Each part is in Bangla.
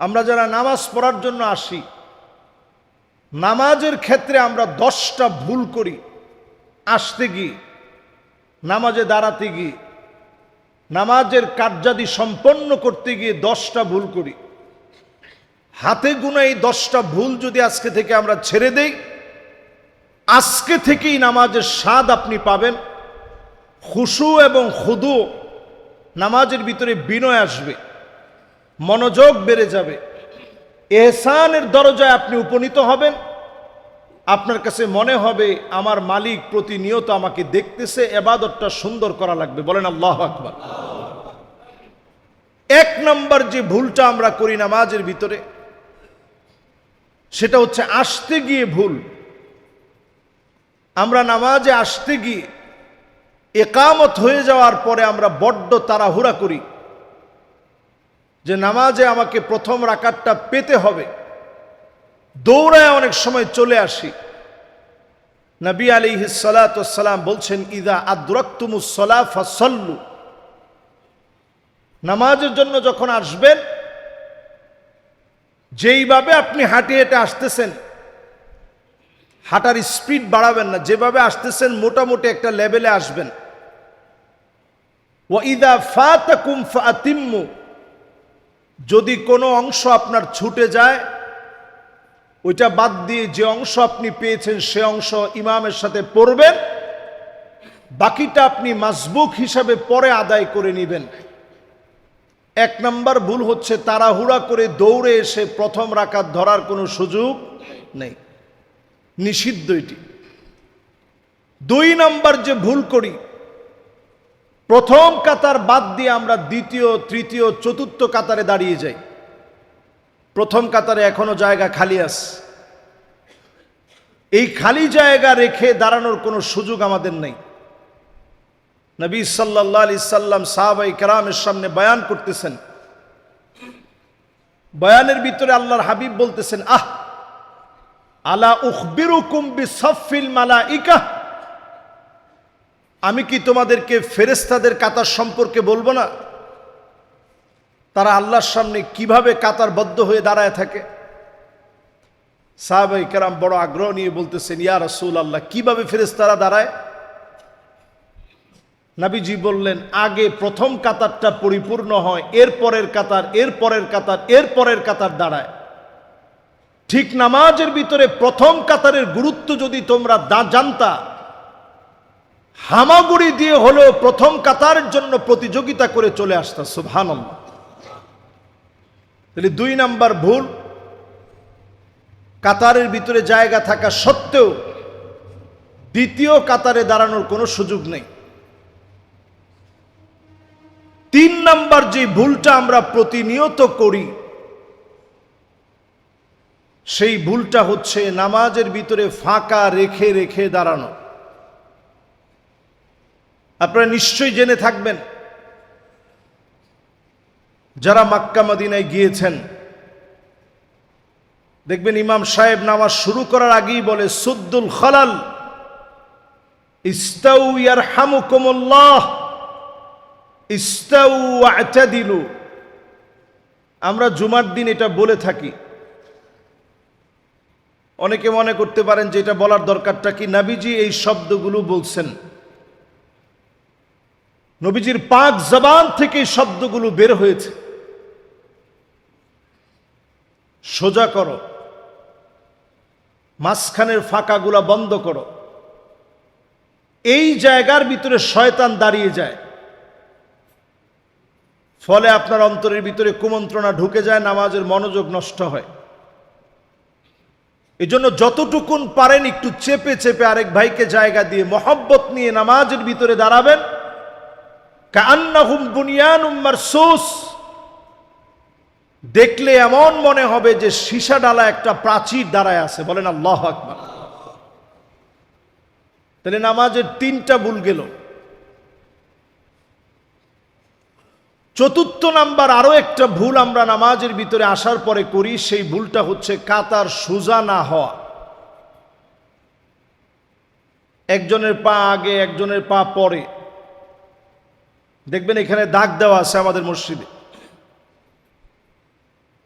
আমরা যারা নামাজ পড়ার জন্য আসি, নামাজের ক্ষেত্রে আমরা 10টা ভুল করি। আসতে গিয়ে, নামাজে দাঁড়াতে গিয়ে, নামাজের কার্যাদি সম্পন্ন করতে গিয়ে 10টা ভুল করি। হাতে গোনা এই 10টা ভুল যদি আজকে থেকে আমরা ছেড়ে দেই, আজকে থেকেই নামাজের স্বাদ আপনি পাবেন। খুশু এবং খুদু, নামাজের ভিতরে বিনয় আসবে, মনোযোগ বেড়ে যাবে, ইহসানের দরজায় আপনি উপনীত হবেন। আপনার কাছে মনে হবে আমার মালিক প্রতিনিয়ত আমাকে দেখতেছে, ইবাদতটা সুন্দর করা লাগবে। বলেন আল্লাহু আকবার। 1 নম্বর যে ভুলটা আমরা করি নামাজের ভিতরে, সেটা হচ্ছে আসতে গিয়ে ভুল। আমরা নামাজে আসতে গিয়ে ইকামত হয়ে যাওয়ার পরে আমরা বড্ড তাড়াহুড়া করি যে নামাজে আমাকে প্রথম রাকাতটা পেতে হবে, দৌড়ায় অনেক সময় চলে আসি। নবী আলাইহিস সালাতু ওয়াস সালাম বলছেন, ইযা আদরাকতুমুস সালাহ ফাসাল্লু। নামাজের জন্য যখন আসবেন, যেইভাবে আপনি হাঁটে হেঁটে আসতেছেন, হাঁটার স্পিড বাড়াবেন না, যেভাবে আসতেছেন মোটামুটি একটা লেভেলে আসবেন। ওয়া ইযা ফাতাকুম ফাআতিম্মু। যদি কোনো অংশ আপনার ছুটে যায়, ওইটা বাদ দিয়ে যে অংশ আপনি পেয়েছেন সে অংশ ইমামের সাথে পড়বেন, বাকিটা আপনি মাসবুক হিসাবে পরে আদায় করে নেবেন। 1 নম্বর ভুল হচ্ছে তাড়াহুড়া করে দৌড়ে এসে প্রথম রাকাত ধরার কোনো সুযোগ নেই, নিষিদ্ধ এটি। 2 নম্বর যে ভুল করি, প্রথম কাতার বাদ দিয়ে আমরা দ্বিতীয়, তৃতীয়, চতুর্থ কাতারে দাঁড়িয়ে যাই। প্রথম কাতারে এখনো জায়গা খালি আছে, এই খালি জায়গা রেখে দাঁড়ানোর কোনো সুযোগ আমাদের নেই। নবী সাল্লাল্লাহু আলাইহি সাল্লাম সাহাবায়ে কেরামের সামনে বয়ান করতেছেন, বয়ানের ভিতরে আল্লাহর হাবিব বলতেছেন, আলা উখবিরুকুম বিসাফফিল মালাইকা। আমি কি তোমাদেরকে ফেরেশতাদের কাতার সম্পর্কে বলবো না? তারা আল্লাহর সামনে কিভাবে কাতারবদ্ধ হয়ে দাঁড়ায় থাকে। সাহাবায়ে কেরাম বড় আগ্রহ নিয়ে বলতেছেন, ইয়া রাসূলুল্লাহ, কিভাবে ফেরেশতারা দাঁড়ায়? নবীজি বললেন, আগে প্রথম কাতারটা পরিপূর্ণ হয়, এরপরের কাতার, এরপরের কাতার, এরপরের কাতার দাঁড়ায়। ঠিক নামাজের ভিতরে প্রথম কাতারের গুরুত্ব যদি তোমরা জানতা, হামাগুড়ি দিয়ে হলেও প্রথম কাতারের জন্য প্রতিযোগিতা করে চলে আসতা। সুবহানাল্লাহ। তাহলে 2 নম্বর ভুল, কাতারের ভিতরে জায়গা থাকা সত্ত্বেও দ্বিতীয় কাতারে দাঁড়ানোর কোনো সুযোগ নেই। 3 নম্বর যে ভুলটা আমরা প্রতিনিয়ত করি, সেই ভুলটা হচ্ছে নামাজের ভিতরে ফাঁকা রেখে রেখে দাঁড়ানো। আপনারা নিশ্চয়ই জেনে থাকবেন, যারা মক্কা মদিনায় গিয়েছেন, দেখবেন ইমাম সাহেব নামাজ শুরু করার আগেই বলে, সুদ্দুল খালাল, ইস্তাউ ইয়ারহামুকুমুল্লাহ, ইস্তাউ ওয়া'তাদিলু। আমরা জুমার দিন এটা বলে থাকি। অনেকে মনে করতে পারেন যে এটা বলার দরকারটা কি? নবীজি এই শব্দগুলো বলছেন, নবীজির পাক জবান থেকে এই শব্দগুলো বের হয়েছে। সোজা করো, মাঝখানের ফাঁকাগুলা বন্ধ করো। এই জায়গার ভিতরে শয়তান দাঁড়িয়ে যায়, ফলে আপনার অন্তরের ভিতরে কুমন্ত্রণা ঢুকে যায়, নামাজের মনোযোগ নষ্ট হয়। এজন্য যতটুকুন পারেন একটু চেপে চেপে আরেক ভাইকে জায়গা দিয়ে মহব্বত নিয়ে নামাজের ভিতরে দাঁড়াবেন। কাআন্নাহুম বুনিয়ানুম মারসুস। দেখলে এমন মনে হবে যে সীসা ডালা একটা প্রাচীর দাঁড়ায় আছে। বলেন আল্লাহু আকবার। তাহলে নামাজের 3টা ভুল গেল। 4 নাম্বার আরো একটা ভুল আমরা নামাজের ভিতরে আসার পরে করি, সেই ভুলটা হচ্ছে কাতার সোজা না হওয়া। একজনের পা আগে, একজনের পা পরে। দেখবেন এখানে দাগ দেওয়া আছে আমাদের মসজিদে।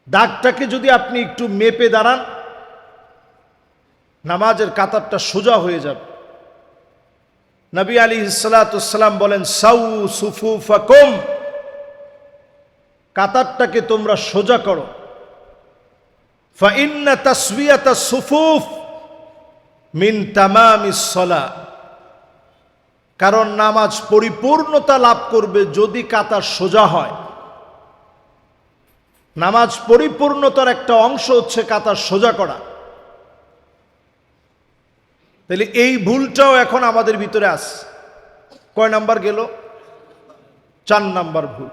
দাগটাকে যদি আপনি একটু মেপে দাঁড়ান, নামাজের কাতারটা সোজা হয়ে যাবে। নবী আলাইহিস সালাতু ওয়াস সালাম বলেন, সাউ সুফুফাকুম, কাতারটাকে তোমরা সোজা করো। ফাইন্না তাসবিয়াতাস সুফুফ মিন তামামিস সালাহ, কারণ নামাজ পরিপূর্ণতা লাভ করবে যদি কাতার সোজা হয়। নামাজ পরিপূর্ণতার একটা অংশ হচ্ছে কাতার সোজা করা। তাহলে এই ভুলটাও এখন আমাদের ভিতরে আছে। কয় নাম্বার গেল? 4 নাম্বার ভুল।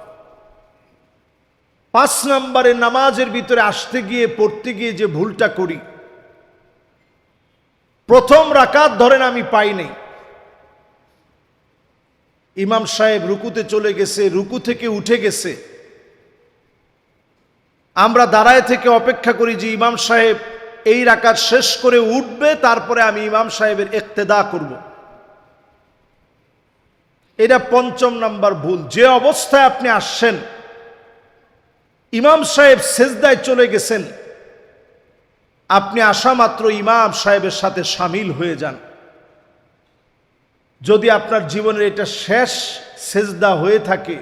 5 নাম্বারে নামাজের ভিতরে আসতে গিয়ে পড়তে গিয়ে যে ভুলটা করি, প্রথম রাকাত ধরেন আমি পাই নাই, ইমাম সাহেব রুকুতে চলে গেছে, রুকু থেকে উঠে গেছে, আমরা দাঁড়ায় থেকে অপেক্ষা করি যে ইমাম সাহেব এই রাকাত শেষ করে উঠবে, তারপরে আমি ইমাম সাহেবের ইক্তেদা করব। এটা 5 নাম্বার ভুল। যে অবস্থায় আপনি আসছেন, ইমাম সাহেব সেজদায় চলে গেছেন, আপনি আসা মাত্র ইমাম সাহেবের সাথে শামিল হয়ে যান। যদি আপনার জীবনের এটা শেষ সেজদা হয়ে থাকে,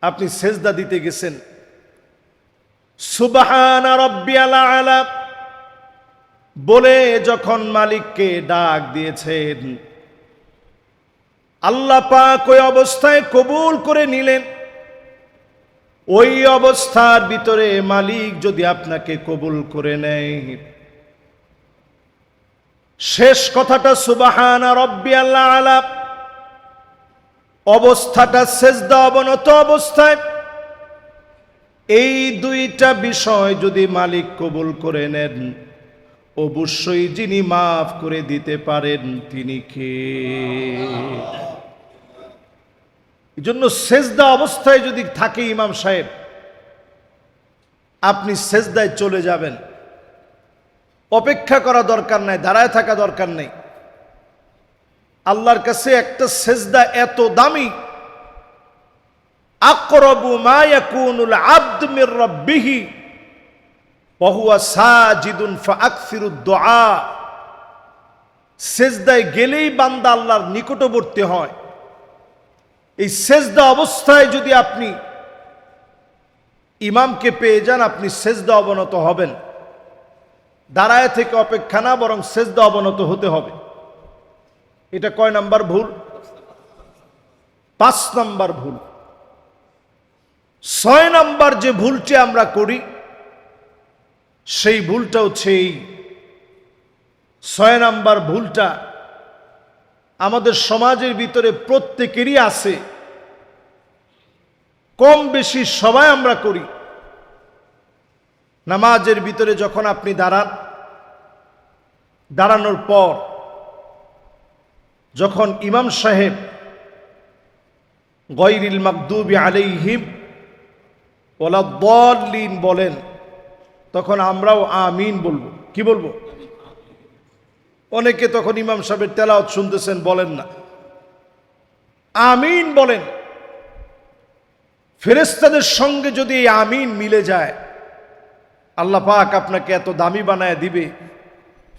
আপনি সেজদা দিতে গেছেন, সুবহানা রাব্বিয়াল আলা বলে যখন মালিককে ডাক দিয়েছেন, আল্লাহ পাক ওই অবস্থায় কবুল করে নিলেন। ওই অবস্থার ভিতরে মালিক যদি আপনাকে কবুল করে নেয়, শেষ কথাটা সুবহানা রাব্বিয়াল আলা, অবস্থাটা সেজদা অবনত অবস্থায়, এই দুইটা বিষয় যদি মালিক কবুল করে নেন, অবশ্যই যিনি মাফ করে দিতে পারেন তিনি কে? এই জন্য সেজদা অবস্থায় যদি থাকে ইমাম সাহেব, আপনি সেজদায় চলে যাবেন। অপেক্ষা করা দরকার নাই, দাঁড়ায় থাকা দরকার নেই। আল্লাহর কাছে একটা সেজদা এত দামি, আকরাবু মা ইয়াকুনুল আবদ মির রাব্বিহি ওয়া হুয়া সাজিদুন ফাআকসিরুদ দুআ। সেজদায় গেলেই বান্দা আল্লাহর নিকটবর্তী হয়। এই সেজদা অবস্থায় যদি আপনি ইমামকে পেয়ে যান, আপনি সেজদা অবনত হবেন। দাঁড়ায় থেকে অপেক্ষা না, বরং সেজদা অবনত হতে হবে। এটা কয় নাম্বার ভুল? 5 নাম্বার ভুল। 6 নাম্বার যে ভুলটি আমরা করি, সেই ভুলটা হচ্ছে এই 6 নাম্বার ভুলটা আমাদের সমাজের ভিতরে প্রত্যেকেরই আছে, কম বেশি সবাই আমরা করি। নামাজের ভিতরে যখন আপনি দাঁড়ান, দাঁড়ানোর পর যখন ইমাম সাহেব গায়রিল মাগদুবি আলাইহিম ওয়ালাদ-দাল্লিন বলেন, তখন আমরাও আমিন বলবো। কি বলবো? অনেকে তখন ইমাম সাহেবের তেলাওয়াত শুনতেছেন, বলেন না, আমিন বলেন। ফেরেশতাদের সঙ্গে যদি এই আমিন মিলে যায়, আল্লাহ পাক আপনাকে এত দামি বানায় দিবে।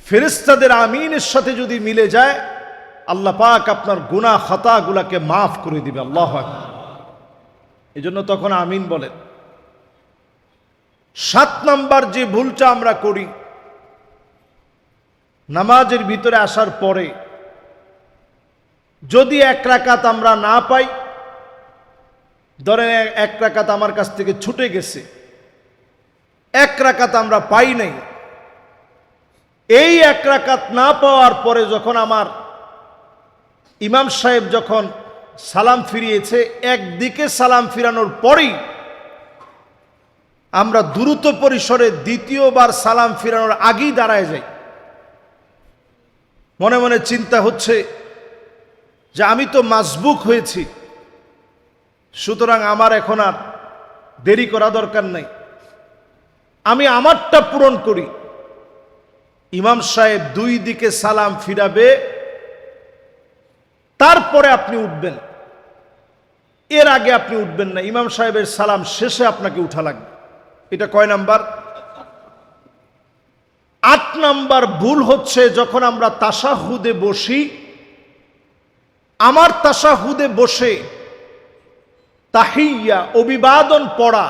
ফেরেশতাদের আমিনের সাথে যদি মিলে যায়, আল্লাহ পাক আপনার গুনাহ খাতাগুলোকে মাফ করে দিবে। আল্লাহু আকবার। এই জন্য তখন আমিন বলেন। 7 নাম্বার যে ভুলটা আমরা করি, নামাজের ভিতরে আসার পরে যদি 1 রাকাত আমরা না পাই, ধরেন 1 রাকাত আমার কাছ থেকে ছুটে গেছে, 1 রাকাত আমরা পাই নাই, এই 1 রাকাত না পাওয়ার পরে যখন আমার ইমাম সাহেব যখন সালাম ফিরিয়েছে, একদিকে সালাম ফিরানোর পরেই আমরা দ্রুত পরিসরে দ্বিতীয়বার সালাম ফিরানোর আগেই দাঁড়ায় যাই। মনে মনে চিন্তা হচ্ছে যে আমি তো মাসবুক হয়েছি, সুতরাং আমার এখন আর দেরি করা দরকার নাই, আমি আমারটা পূরণ করি। ইমাম সাহেব 2 দিকে সালাম ফিরাবে, তারপরে আপনি উঠবেন, এর আগে আপনি উঠবেন না। ইমাম সাহেবের সালাম শেষে আপনাকে উঠা লাগবে। এটা কয় নাম্বার? 8 নাম্বার ভুল হচ্ছে যখন আমরা তাশাহুদে বসি, আমার তাশাহুদে বসে তাহিয়্যা অভিবাদন পড়া,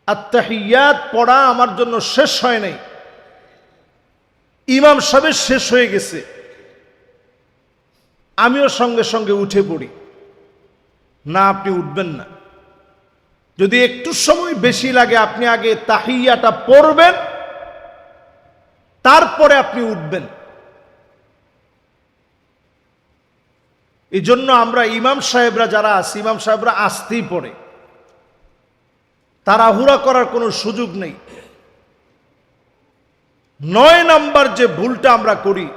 আত-তাহিয়্যাত পড়া আমার জন্য শেষ হয় নাই, ইমাম সাহেব শেষ হয়ে গেছে, আমিও সঙ্গে সঙ্গে উঠে পড়ি। না, আপনি উঠবেন না। যদি একটু সময় বেশি লাগে আপনি আগে তাহিয়াটা পড়বেন, তারপরে আপনি উঠবেন। এই জন্য আমরা ইমাম সাহেবরা যারা আছি, ইমাম সাহেবরা আসতেই পড়ে, তাড়াহুড়া করার কোনো সুযোগ নেই। 9 নাম্বার যে ভুলটা আমরা করি,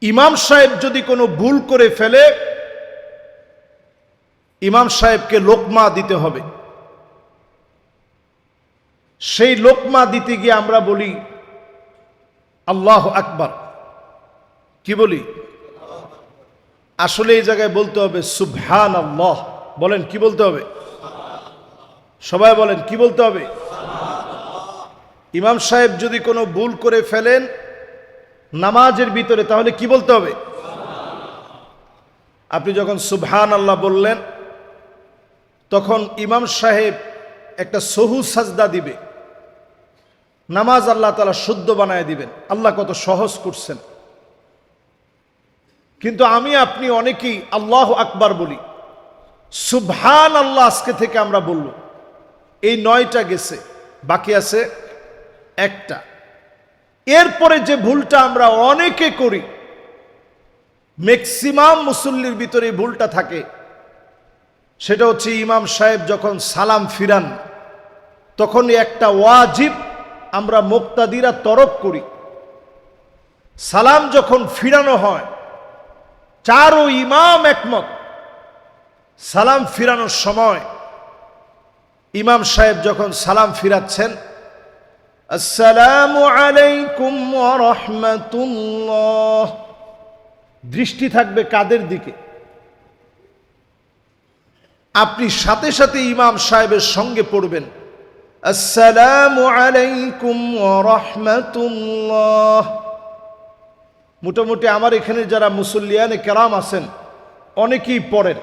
ইমাম সাহেব যদি কোনো ভুল করে ফেলে, ইমাম সাহেবকে লোকমা দিতে হবে। সেই লোকমা দিতে গিয়ে আমরা বলি আল্লাহু আকবার। কি বলি? আসলে এই জায়গায় বলতে হবে সুবহানাল্লাহ। বলেন, কি বলতে হবে? সবাই বলেন, কি বলতে হবে? ইমাম সাহেব যদি কোনো ভুল করে ফেলেন নামাজের ভিতরে, তাহলে কি বলতে হবে? আপনি যখন সুবহানাল্লাহ বললেন, তখন ইমাম সাহেব একটা সহু সাজদা দিবে, নামাজ আল্লাহ তাআলা শুদ্ধ বানায় দিবেন। আল্লাহ কত সহজ করছেন। কিন্তু আমি আপনি অনেকেই আল্লাহু আকবার বলি, সুবহানাল্লাহ আজকে থেকে আমরা বলব। এই 9টা গেছে, বাকি আছে একটা। এরপরে যে ভুলটা আমরা অনেকে করি, ম্যাক্সিমাম মুসল্লির ভিতরে এই ভুলটা থাকে, সেটা হচ্ছে ইমাম সাহেব যখন সালাম ফিরান, তখন একটা ওয়াজিব আমরা মুক্তাদিরা তরক করি। সালাম যখন ফিরানো হয়, 4 ইমাম একমত, সালাম ফিরানোর সময় ইমাম সাহেব যখন সালাম ফিরাচ্ছেন, আসসালামু আলাইকুম ওয়া রাহমাতুল্লাহ, দৃষ্টি থাকবে কাদের দিকে? আপনি সাথে সাথে ইমাম সাহেবের সঙ্গে পড়বেন আসসালামু আলাইকুম ওয়া রাহমাতুল্লাহ। মোটামুটি আমার এখানে যারা মুসল্লিয়ানে কেরাম আছেন অনেকেই পড়েন।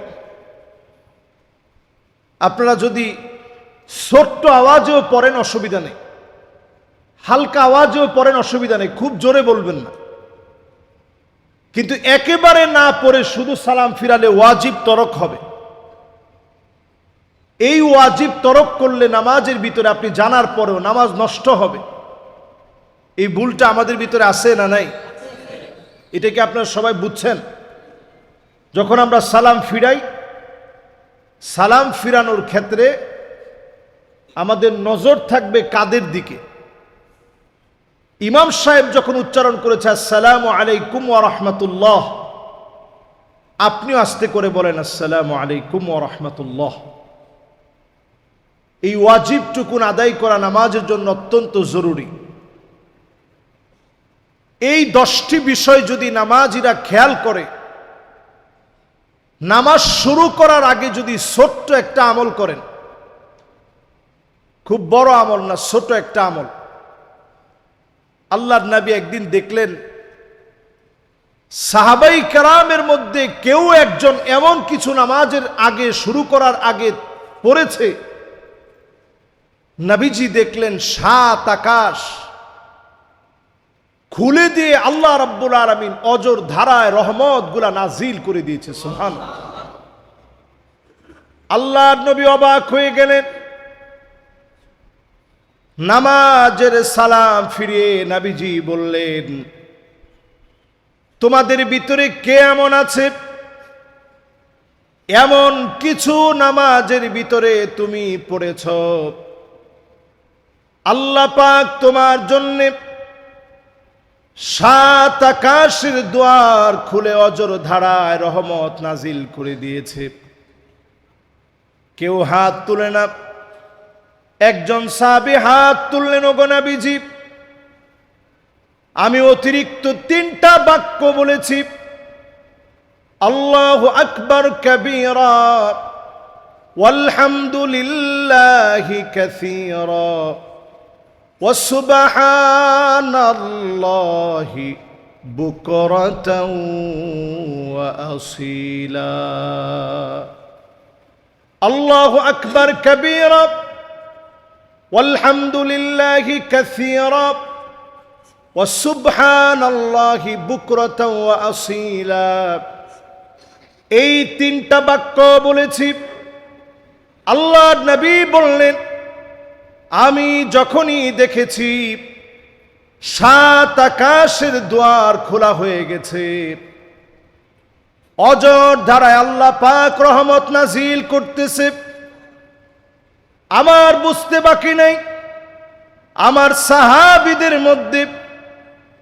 আপনারা যদি ছোট্ট আওয়াজেও পড়েন অসুবিধা নেই, হালকা আওয়াজেও পড়েন অসুবিধা নেই, খুব জোরে বলবেন না। কিন্তু একেবারে না পড়ে শুধু সালাম ফিরালে ওয়াজিব তরক হবে। এই ওয়াজিব তরক করলে নামাজের ভিতরে আপনি জানার পরেও নামাজ নষ্ট হবে। এই ভুলটা আমাদের ভিতরে আছে না নাই? এটাকে আপনারা সবাই বুঝছেন? যখন আমরা সালাম ফিরাই, সালাম ফিরানোর ক্ষেত্রে আমাদের নজর থাকবে কাদের দিকে? ইমাম সাহেব যখন উচ্চারণ করেছে আসসালামু আলাইকুম ওয়া রাহমাতুল্লাহ, আপনিও আস্তে করে বলেন আসসালামু আলাইকুম ওয়া রাহমাতুল্লাহ। এই ওয়াজিবটুকুন আদায় করা নামাজের জন্য অত্যন্ত জরুরি। এই 10টি বিষয় যদি নামাজিরা খেয়াল করে, নামাজ শুরু করার আগে যদি ছোট্ট একটা আমল করেন, খুব বড় আমল না, ছোট একটা আমল। আল্লাহর নবী একদিন দেখলেন সাহাবাই কেরামের মধ্যে কেউ একজন এমন কিছু নামাজের আগে, শুরু করার আগে পড়েছে, নবীজি দেখলেন 7 আকাশ খুলে দিয়ে আল্লাহ রাব্বুল আলামিন অজর ধারায় রহমত গুলা নাজিল করে দিয়েছে। সুবহানাল্লাহ। আল্লাহর নবী অবাক হয়ে গেলেন। নামাজের সালাম ফিরিয়ে নবীজি বললেন, তোমাদের ভিতরে কে এমন আছে, এমন কিছু নামাজের ভিতরে তুমি পড়েছ, আল্লাহ পাক তোমার জন্য 7 আকাশের দুয়ার খুলে অজর ধারায় রহমত নাজিল করে দিয়েছে। কেউ হাত তুলে না। একজন সাহাবী হাত তুললেন, ওগো নবীজি, আমি অতিরিক্ত 3টা বাক্য বলেছি, আল্লাহু আকবার কাবীরা ওয়ালহামদুলিল্লাহি কাসীরা ওয়া সুবহানাল্লাহি বুকরাতাও ওয়া আসীলা। আল্লাহু আকবার কাবীরা ওয়ালহামদুলিল্লাহি কাসীরা ওয়া সুবহানাল্লাহি বুকরাতাও ওয়া আসীলা। এই তিনটা বাক্য বলেছি। আল্লাহর নবী বললেন, আমি যখনই দেখেছি 7 আকাশের দুয়ার খোলা হয়ে গেছে, অজর ধারায় আল্লাহ পাক রহমত নাজিল করতেছে, আমার বুঝতে বাকি নেই আমার সাহাবীদের মধ্যে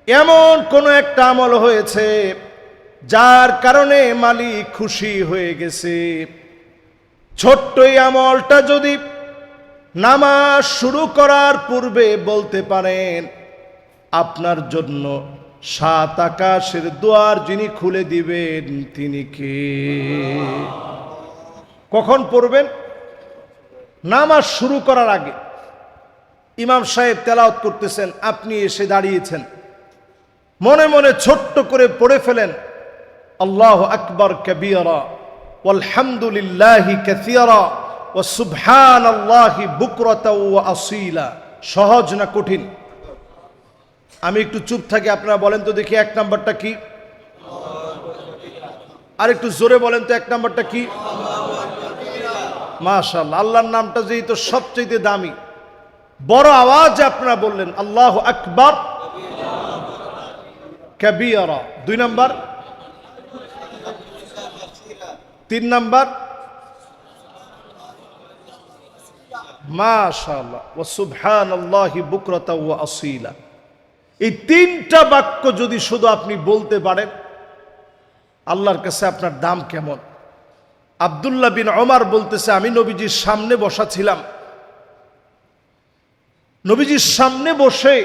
এমন কোন একটা আমল হয়েছে যার কারণে মালিক খুশি হয়ে গেছে। ছোট্ট এই আমলটা যদি নামাজ শুরু করার পূর্বে বলতে পারেন, আপনার জন্য 7 আকাশের দুয়ার যিনি খুলে দিবেন তিনি কে? কখন পড়বেন? নামাজ শুরু করার আগে। ইমাম সাহেব তেলাওয়াত করতেছেন, আপনি এসে দাঁড়িয়েছেন, মনে মনে ছোট্ট করে পড়ে ফেলেন, আল্লাহু আকবার কাবীরা ওয়ালহামদুলিল্লাহি কাসীরা ওয়া সুবহানাল্লাহি বুকরাতাও ওয়া আসীলা। সহজ না কঠিন? আমি একটু চুপ থাকি, আপনারা বলেন তো দেখি 1 নাম্বারটা কি? আর একটু জোরে বলেন তো 1 নাম্বারটা কি? মাশাআল্লাহ, আল্লাহর নামটা যেই তো সবচেয়ে দামি, বড় আওয়াজে আপনারা বললেন আল্লাহু আকবার কাবীরা। 2 নাম্বার, 3 নাম্বার মাশাআল্লাহ ওয়া সুবহানাল্লাহি বুকরাতাও ওয়া আসীলা। এই 3টা বাক্য যদি শুধু আপনি বলতে পারেন, আল্লাহর কাছে আপনার দাম কেমন? আব্দুল্লাহ বিন ওমর বলতেছে, আমি নবীজির সামনে বসা ছিলাম, নবীজির সামনে বসে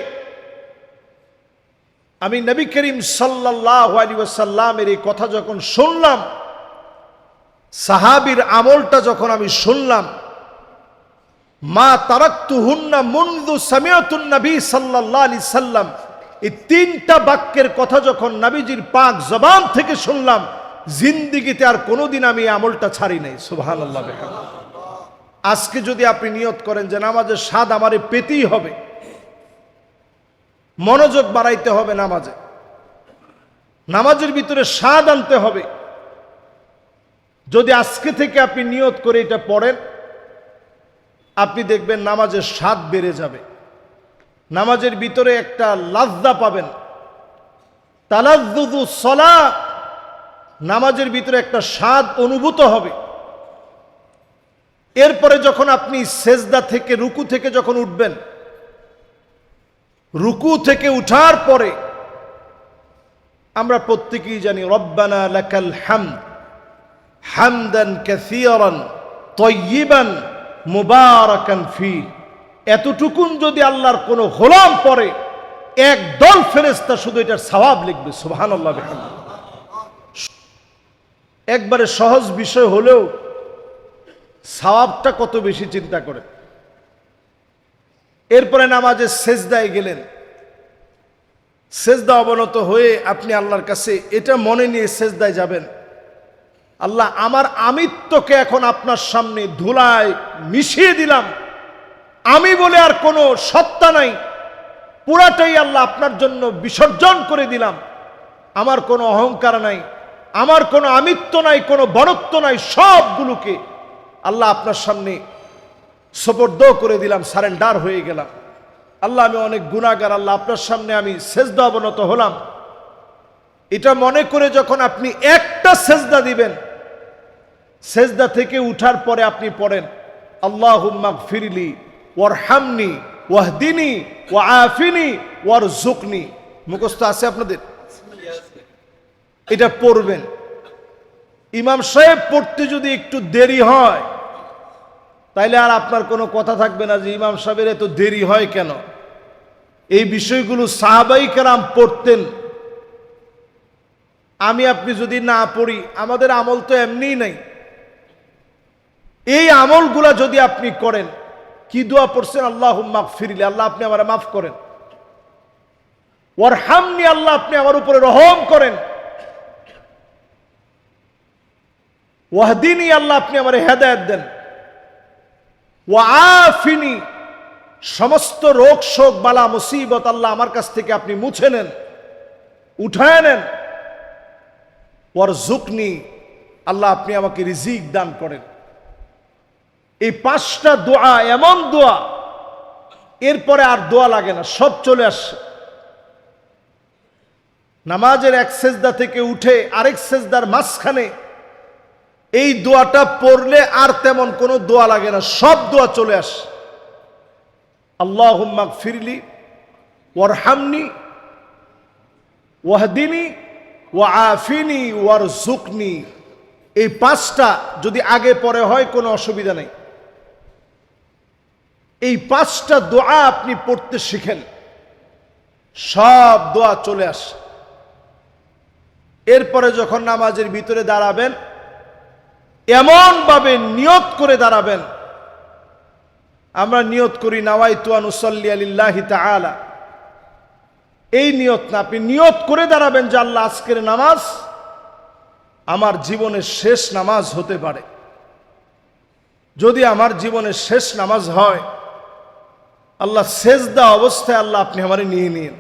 আমি নবী করিম সাল্লাল্লাহু আলাইহি ওয়াসাল্লামের এই কথা যখন শুনলাম, সাহাবীর আমলটা যখন আমি শুনলাম, মা তারাকতুহুন্না মুনযু সামিআতুন নবী সাল্লাল্লাহু আলাইহি সাল্লাম, এই 3টা বাক্যের কথা যখন নবীজির পাক জবান থেকে শুনলাম, জিন্দেগিতে আর কোনোদিন আমি এই আমলটা ছাড়ি নাই। সুবহানাল্লাহ। আজকে যদি আপনি নিয়ত করেন যে নামাজের স্বাদ আমারে পেতেই হবে, মনোযোগ বাড়াইতে হবে নামাজে, নামাজের ভিতরে স্বাদ আনতে হবে, যদি আজকে থেকে আপনি নিয়ত করে এটা পড়েন, আপনি দেখবেন নামাজের স্বাদ বেড়ে যাবে, নামাজের ভিতরে একটা লাজ্জা পাবেন, তালাজ্জুজু সালাত, নামাজের ভিতরে একটা স্বাদ অনুভূত হবে। এরপরে যখন আপনি সেজদা থেকে রুকু থেকে যখন উঠবেন, রুকু থেকে উঠার পরে আমরা প্রত্যেকেই জানি রব্বানা লাকাল হামদ হামদান কাসীরান তাইয়িবান মুবারাকান ফি। এতটুকুন যদি আল্লাহর কোনো গোলাম পড়ে, একদল ফেরেশতা শুধু এটার সওয়াব লিখবে। সুবহানাল্লাহ বিহামদিহি। একবারে সহজ বিষয় হলেও সওয়াবটা কত বেশি চিন্তা করেন। এরপরে নামাজে সেজদায় গেলেন, সেজদা অবনত হয়ে আপনি আল্লাহর কাছে এটা মনে নিয়ে সেজদায় যাবেন, আল্লাহ আমার আমিত্বকে এখন আপনার সামনে ধুলায় মিশিয়ে দিলাম, আমি বলে আর কোনো সত্তা নাই, পুরাটাই আল্লাহ আপনার জন্য বিসর্জন করে দিলাম, আমার কোনো অহংকার নাই, আমার কোনো আমিত্ব নাই, কোনো বড়ত্ব নাই, সবগুলোকে আল্লাহ আপনার সামনে সুপর্দ করে দিলাম, সারেন্ডার হয়ে গেলাম। আল্লাহ আমি অনেক গুনাহগার, আল্লাহ আপনার সামনে আমি সেজদা অবনত হলাম। এটা মনে করে যখন আপনি একটা সেজদা দিবেন, সেজদা থেকে উঠার পরে আপনি পড়েন আল্লাহুম্মা গফিরলি ওয়ারহামনি ওয়াহদিনি ওয়াআফিনি ওয়ারযুকনি। মুখস্থ আছে আপনাদের? এটা পড়বেন। ইমাম সাহেব পড়তে যদি একটু দেরি হয়, তাইলে আর আপনার কোনো কথা থাকবে না যে ইমাম সাহেবের এত দেরি হয় কেন। এই বিষয়গুলো সাহাবাই কেরাম পড়তেন, আমি আপনি যদি না পড়ি, আমাদের আমল তো এমনিই নাই, এই আমলগুলা যদি আপনি করেন, কি দোয়া পড়ছেন? আল্লাহুম্মা গফিরলি, আল্লাহ আপনি আমারে মাফ করেন। ওয়ারহামনি, আল্লাহ আপনি আমার উপরে রহম করেন। ওয়াহদিনি, আল্লাহ আপনি আমারে হেদায়েত দেন। ওয়াআফিনি, সমস্ত রোগ শোক বালা মুসিবত আল্লাহ আমার কাছ থেকে আপনি মুছে নেন, উঠায় নেন। ওয়ারজুকনি, আল্লাহ আপনি আমাকে রিজিক দান করেন। এই 5টা দোয়া এমন দোয়া, এরপরে আর দোয়া লাগে না, সব চলে আসে। নামাজের এক সেজদা থেকে উঠে আরেক সেজদার মাঝখানে এই দোয়াটা পড়লে আর তেমন কোনো দোয়া লাগে না, সব দোয়া চলে আসে। আল্লাহুম্মা গফিরলি ওয়ারহামনি ওয়াহদিনি ওয়াআফিনি ওয়ারজুকনি। এই 5টা যদি আগে পরে হয় কোনো অসুবিধা নেই। এই 5টা দোয়া আপনি পড়তে শিখেন, সব দোয়া চলে আসে। এরপরে যখন নামাজের ভিতরে দাঁড়াবেন, এমন ভাবে নিয়ত করে দাঁড়াবেন। আমরা নিয়ত করি নাওয়াইতু আন উসাল্লি লিল্লাহি তাআলা, এই নিয়ত না, আপনি নিয়ত করে দাঁড়াবেন যে আল্লাহ আজকের নামাজ আমার জীবনের শেষ নামাজ হতে পারে। যদি আমার জীবনের শেষ নামাজ হয়, আল্লাহ সেজদা অবস্থায় আল্লাহ আপনি আমারে নিয়ে নিন।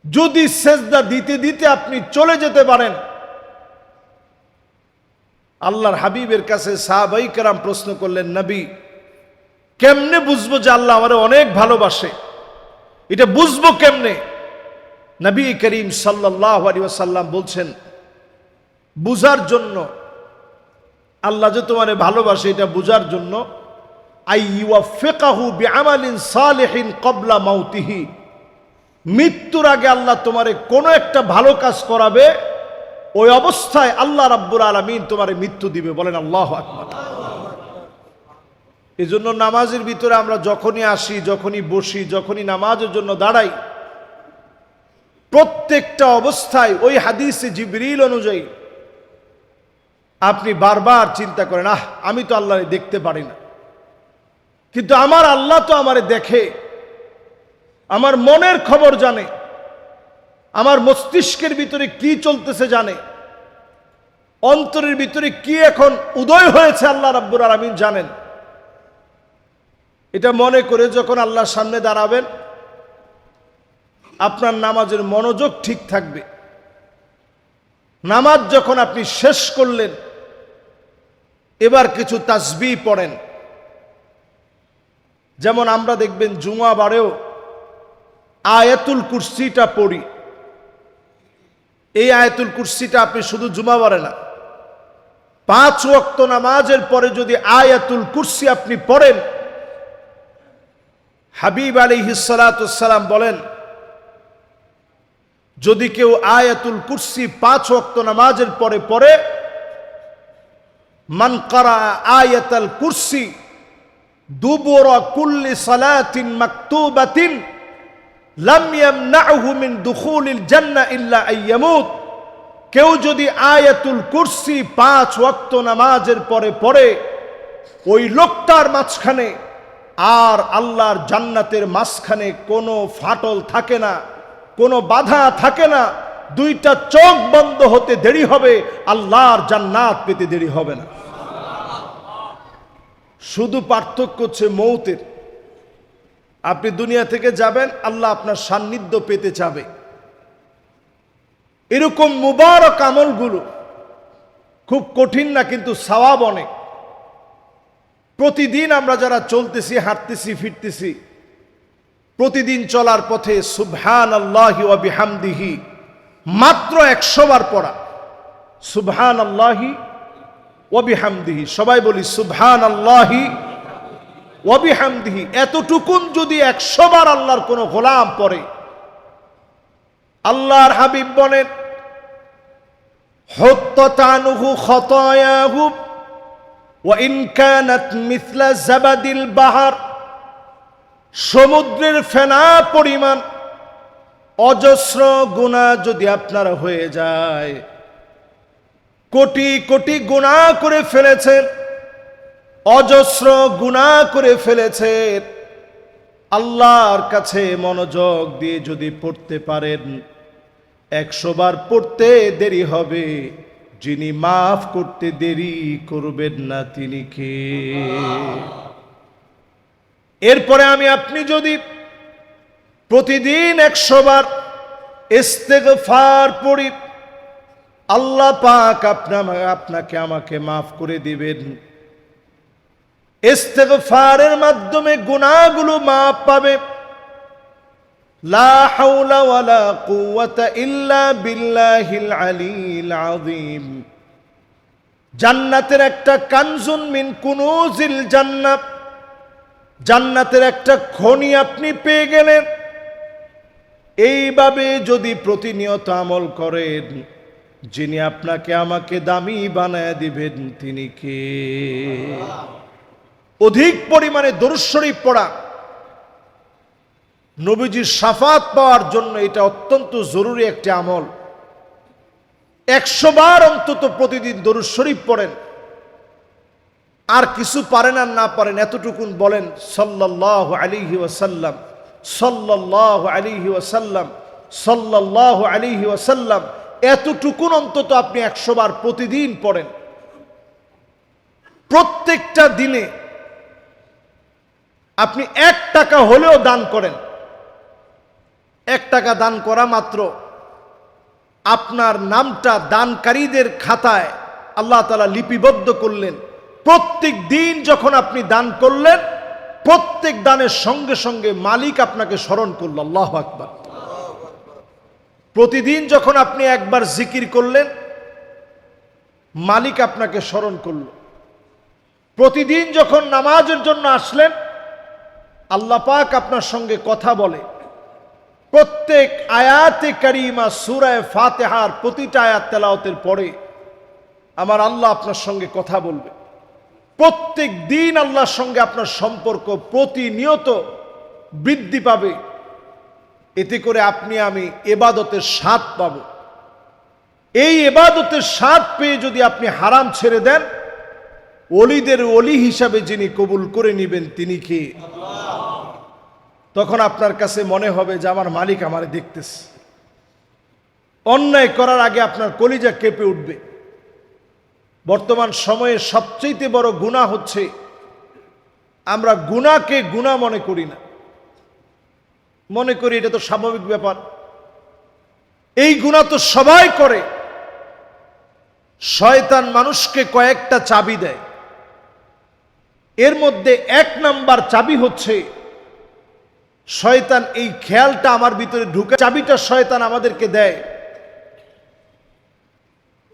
যদি সেজদা দিতে দিতে আপনি চলে যেতে পারেন, আল্লাহর হাবিবের কাছে সাহাবাই কেরাম প্রশ্ন করলেন, নবী কেমনে বুঝবো যে আল্লাহ আমারে অনেক ভালোবাসে? এটা বুঝবো কেমনে? নবী করিম সাল্লাল্লাহু আলাইহি ওয়াসাল্লাম বলছেন, বুঝার জন্য, আল্লাহ যে তোমারে ভালোবাসে এটা বুঝার জন্য, আইয়ুওয়াফিকাহু বিআমালিন সালিহিন ক্বাবলা মাউতিহি, মৃত্যুর আগে আল্লাহ তোমারে কোনো একটা ভালো কাজ করাবে, ওই অবস্থায় আল্লাহ রাব্বুল আলামিন তোমারে মৃত্যু দিবে। বলেন আল্লাহু আকবার। এই জন্য নামাজের ভিতরে আমরা যখনই আসি, যখনই বসি, যখনই নামাজের জন্য দাঁড়াই, প্রত্যেকটা অবস্থায় ওই হাদিসে জিবরিল অনুযায়ী আপনি বারবার চিন্তা করেন, আমি তো আল্লাহরে দেখতে পারি না, কিন্তু আমার আল্লাহ তো আমারে দেখে, আমার মনের খবর জানে, আমার মস্তিষ্কের ভিতরে কি চলতেছে জানে, অন্তরের ভিতরে কি এখন উদয় হয়েছে আল্লাহ রাব্বুল আলামিন জানেন। এটা মনে করে যখন আল্লাহর সামনে দাঁড়াবেন, আপনার নামাজের মনোযোগ ঠিক থাকবে। নামাজ যখন আপনি শেষ করলেন, এবার কিছু তাসবিহ পড়েন। যেমন আমরা দেখবেন জুমাবারেও আয়াতুল কুরসিটা পড়ি। এই আয়াতুল কুরসিটা আপনি শুধু জুমাবারে না, 5 ওয়াক্ত নামাজের পরে যদি আয়াতুল কুরসি আপনি পড়েন, হাবিব আলাইহিস সালাতু ওয়াস সালাম বলেন, যদি কেউ আয়াতুল কুরসি 5 ওয়াক্ত নামাজের পরে পড়ে, মান ক্বারা আয়াতুল কুরসি দুবুরা কুল্লি সালাতিন মাকতুবাতিন লাম ইয়ামনাহু মিন দুখুলিল জান্নাহ ইল্লা আইয়ামুত। কেউ যদি আয়াতুল কুরসি 5 ওয়াক্ত নামাজের পরে পড়ে, ওই লোকটার মাঝখানে আর আল্লাহর জান্নাতের মাঝখানে কোনো ফাটল থাকে না, কোনো বাধা থাকে না। 2টা চোখ বন্ধ হতে দেরি হবে, আল্লাহর জান্নাত পেতে দেরি হবে না। শুধু পার্থক্য হচ্ছে মৌতের। আপনি দুনিয়া থেকে যাবেন, আল্লাহ আপনার সান্নিধ্য পেতে চাবে। এরকম মুবারক আমলগুলো খুব কঠিন না, কিন্তু সওয়াব অনেক। প্রতিদিন আমরা যারা চলতেছি, হাঁটতেছি, ফিরতেছি, প্রতিদিন চলার পথে সুবহানাল্লাহি ওয়া বিহামদিহি মাত্র 100 বার পড়া। সুবহানাল্লাহি ওয়া বিহামদিহি, সবাই বলি সুবহানাল্লাহি ওয়া বিহামদিহি। এতটুকুন যদি 100 বার আল্লাহর কোন গোলাম পড়ে, আল্লাহর হাবিব বলেন, হুত্তাত আনহু খতায়াহু ওয়া ইন কানাত মিথলা জাবাদিল বাহর, সমুদ্রের ফেনা পরিমাণ অজস্র গুনাহ যদি আপনার হয়ে যায়, কোটি কোটি গুনাহ করে ফেলেছেন, অজস্র গুনাহ করে ফেলেছেন, আল্লাহর কাছে মনোযোগ দিয়ে যদি পড়তে পারেন, 100 বার পড়তে দেরি হবে, যিনি মাফ করতে দেরি করবেন না তিনি কে? এরপরে আমি আপনি যদি প্রতিদিন 100 বার ইস্তেগফার পড়ি, আল্লাহ পাক আপনাকে আমাকে মাফ করে দিবেন। ইস্তেগফারের মাধ্যমে গুনাহগুলো মাফ পাবে। লা হাওলা ওয়ালা কুওয়াতা ইল্লা বিল্লাহিল আলিয়্যিল আযীম। জান্নাতের একটা কানজুন মিন কুনুজিল জান্নাত, জান্নাতের একটা খনি আপনি পেয়ে গেলেন। এইভাবে যদি প্রতিনিয়ত আমল করেন, যিনি আপনাকে আমাকে দামি বানায় দিবেন তিনি কে? অধিক পরিমাণে দরুদ শরীফ পড়া, নবীজির শাফাত পাওয়ার জন্য এটা অত্যন্ত জরুরি একটি আমল। 100 বার অন্তত প্রতিদিন দরুদ শরীফ পড়েন। আর কিছু পারেন আর না পারেন, এতটুকুন বলেন সাল্লাল্লাহু আলাইহি ওয়াসাল্লাম, সাল্লাল্লাহু আলাইহি ওয়াসাল্লাম, সাল্লাল্লাহু আলাইহি ওয়াসাল্লাম। এতটুকুন অন্তত আপনি 100 বার প্রতিদিন পড়েন। প্রত্যেকটা দিনে আপনি 1 টাকা হলেও দান করেন। 1 টাকা দান করা মাত্র আপনার নামটা দানকারীদের খাতায় আল্লাহ তাআলা লিপিবদ্ধ করলেন। প্রত্যেক দিন যখন আপনি দান করলেন, প্রত্যেক দানের সঙ্গে সঙ্গে মালিক আপনাকে স্মরণ করল। আল্লাহু আকবার। প্রতিদিন যখন আপনি একবার জিকির করলেন, মালিক আপনাকে স্মরণ করল। প্রতিদিন যখন নামাজের জন্য আসলেন, আল্লাহ পাক আপনার সঙ্গে কথা বলে। প্রত্যেক আয়াতে কারিমা সূরা ফাতিহার প্রতিটা আয়াত তেলাওয়াতের পরে আমার আল্লাহ আপনার সঙ্গে কথা বলবে। প্রত্যেক দিন আল্লাহর সঙ্গে আপনার সম্পর্ক প্রতিনিয়ত বৃদ্ধি পাবে। এতে করে আপনি আমি ইবাদতের স্বাদ পাব। এই ইবাদতের স্বাদ পেয়ে যদি আপনি হারাম ছেড়ে দেন, ওলিদের ওলি হিসাবে যিনি কবুল করে নেবেন তিনি কে? তখন আপনার কাছে মনে হবে যে আমার মালিক আমারে দেখতেছে। অন্যায় করার আগে আপনার কলিজা কেঁপে উঠবে। বর্তমান সময়ে সবচেয়ে বড় গুনাহ হচ্ছে আমরা গুনাহকে গুনাহ মনে করি না, মনে করি এটা তো স্বাভাবিক ব্যাপার। এই গুনাহ তো সবাই করে। শয়তান মানুষকে কয়েকটা চাবি দেয়। এর মধ্যে 1 নাম্বার চাবি হচ্ছে শয়তান এই খেয়ালটা আমার ভিতরে ঢুকে, চাবিটা শয়তান আমাদেরকে দেয়।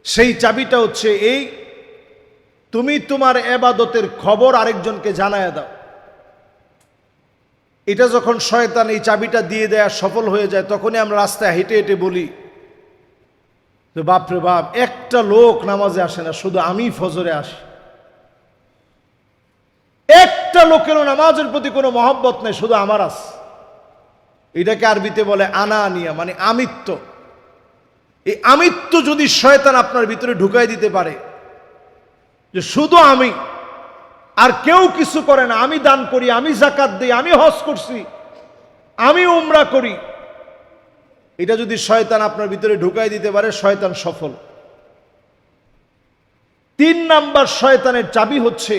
সেই চাবিটা হচ্ছে এই, তুমি তোমার ইবাদতের খবর আরেকজনকে জানায় দাও। এটা যখন শয়তান এই চাবিটা দিয়ে দেয়া সফল হয়ে যায়, তখনই আমরা রাস্তায় হেঁটে হেঁটে বলি তো বাপরে বাপ, একটা লোক নামাজে আসে না, শুধু আমি ফজরে আসি। একটা লোকেরও নামাজের প্রতি কোনো মহব্বত নেই, শুধু আমার আছে। এটাকে আরবিতে বলে আনানিয়া, মানে আমিত্ব। এই আমিত্ব যদি শয়তান আপনার ভিতরে ঢুকাই দিতে পারে যে শুধু আমি, আর কেউ কিছু করে না, আমি দান করি, আমি যাকাত দিই, আমি হজ করছি, আমি উমরা করি, এটা যদি শয়তান আপনার ভিতরে ঢুকাই দিতে পারে, শয়তান সফল। 3 নাম্বার শয়তানের চাবি হচ্ছে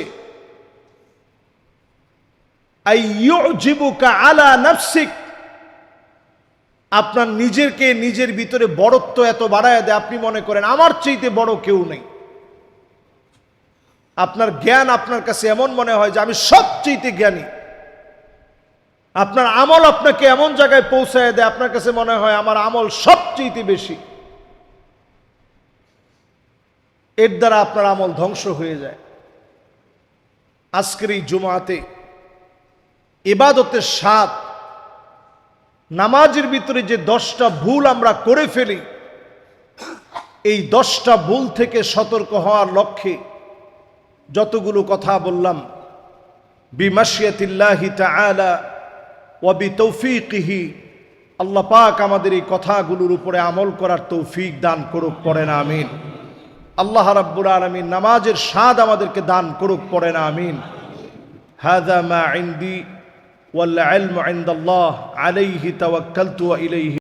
আইয়ুজিবুকা আলা নাফসিক। আপনার নিজের ভিতরে বড়ত্ব এত বাড়ায় দেয়, আপনি মনে করেন আমার চাইতে বড় কেউ নেই। আপনার জ্ঞান আপনার কাছে এমন মনে হয় যে আমি সবচেয়ে জ্ঞানী। আপনার আমল আপনাকে এমন জায়গায় পৌঁছায় দেয়, আপনার কাছে মনে হয় আমার আমল সবচেয়ে বেশি। এর দ্বারা আপনার আমল ধ্বংস হয়ে যায়। আজকের এই জুমাতে ইবাদতের স্বাদ, নামাজের ভিতরে যে 10টা ভুল আমরা করে ফেলি, এই 10টা ভুল থেকে সতর্ক হওয়ার লক্ষ্যে যতগুলো কথা বললাম, বিমাশিয়াতিল্লাহি তাআলা ওয়া বিতৌফিকিহি আল্লাহ পাক আমাদের এই কথাগুলোর উপরে আমল করার তৌফিক দান করুক, পড়েন আমিন। আল্লাহ রাব্বুল আলামিন নামাজের স্বাদ আমাদেরকে দান করুক, পড়েন আমিন। হাযা মা ইনদি ওয়াল ইলমু ইনদাল্লাহ আলাইহি তাওয়াক্কালতু ওয়া ইলাইহি